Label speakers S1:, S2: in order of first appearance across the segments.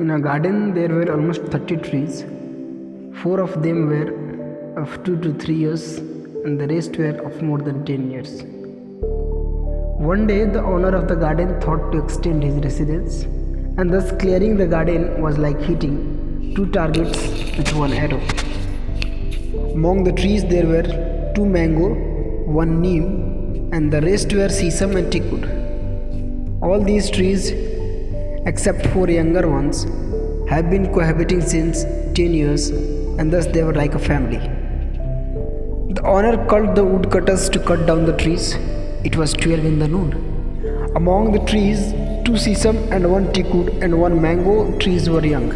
S1: In a garden there were almost 30 trees. 4 of them were of 2 to 3 years and the rest were of more than 10 years. One day the owner of the garden thought to extend his residence, and thus clearing the garden was like hitting 2 targets with 1 arrow. Among the trees there were 2 mango, 1 neem, and the rest were sesame and teakwood. All these trees, except 4 younger ones, have been cohabiting since 10 years, and thus they were like a family. The owner called the woodcutters to cut down the trees. It was 12 in the noon. Among the trees, 2 sesame and 1 teakwood and 1 mango trees were young.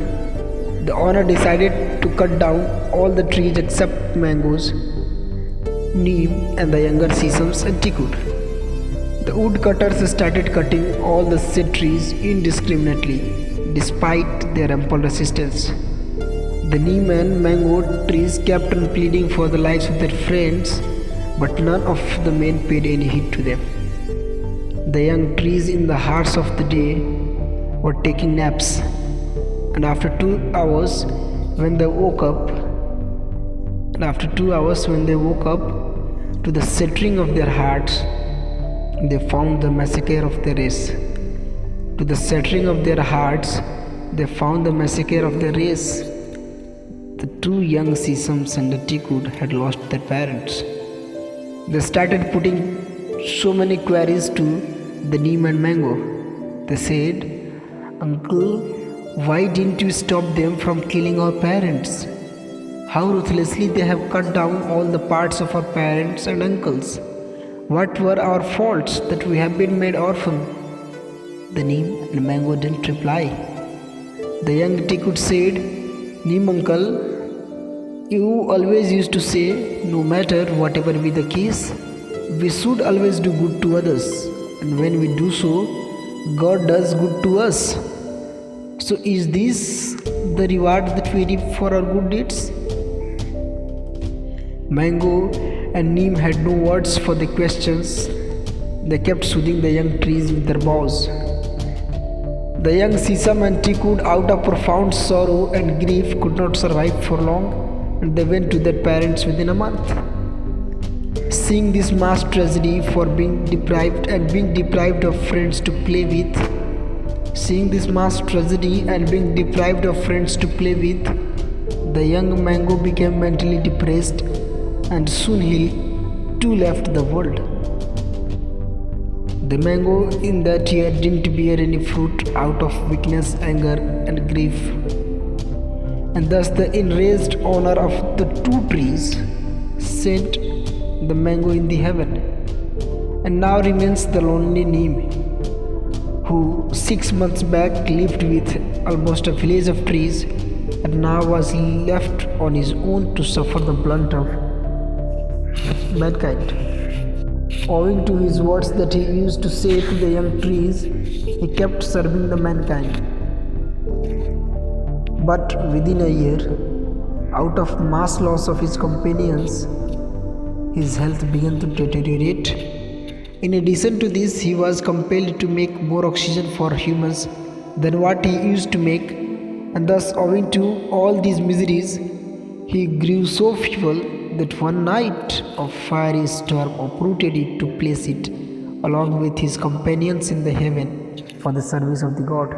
S1: The owner decided to cut down all the trees except mangoes, neem, and the younger sesames and teakwood. The woodcutters started cutting all the said trees indiscriminately, despite their ample resistance. The neem and mango trees kept on pleading for the lives of their friends, but none of the men paid any heed to them. The young trees in the hearts of the day were taking naps, and after 2 hours when they woke up, to the shattering of their hearts, they found the massacre of their race. To the shattering of their hearts, they found the massacre of their race. The 2 young sesames and the teakwood had lost their parents. They started putting so many queries to the neem and mango. They said, "Uncle, why didn't you stop them from killing our parents? How ruthlessly they have cut down all the parts of our parents and uncles. What were our faults that we have been made orphan?" The neem and mango didn't reply. The young teakwood said, "Neem uncle, you always used to say, no matter whatever be the case, we should always do good to others, and when we do so, God does good to us. So is this the reward that we reap for our good deeds?" Mango and neem had no words for the questions. They kept soothing the young trees with their boughs. The young sesame and teakwood, out of profound sorrow and grief, could not survive for long, and they went to their parents within a month. Seeing this mass tragedy for being deprived of friends to play with, the young mango became mentally depressed, and soon he too left the world. The mango in that year didn't bear any fruit out of weakness, anger, and grief. And thus the enraged owner of the 2 trees sent the mango in the heaven. And now remains the lonely neem, who 6 months back lived with almost a village of trees, and now was left on his own to suffer the brunt of mankind. Owing to his words that he used to say to the young trees, he kept serving the mankind. But within a year, out of mass loss of his companions, his health began to deteriorate. In addition to this, he was compelled to make more oxygen for humans than what he used to make, and thus, owing to all these miseries, he grew so feeble that one night a fiery storm uprooted it to place it along with his companions in the heaven for the service of the God.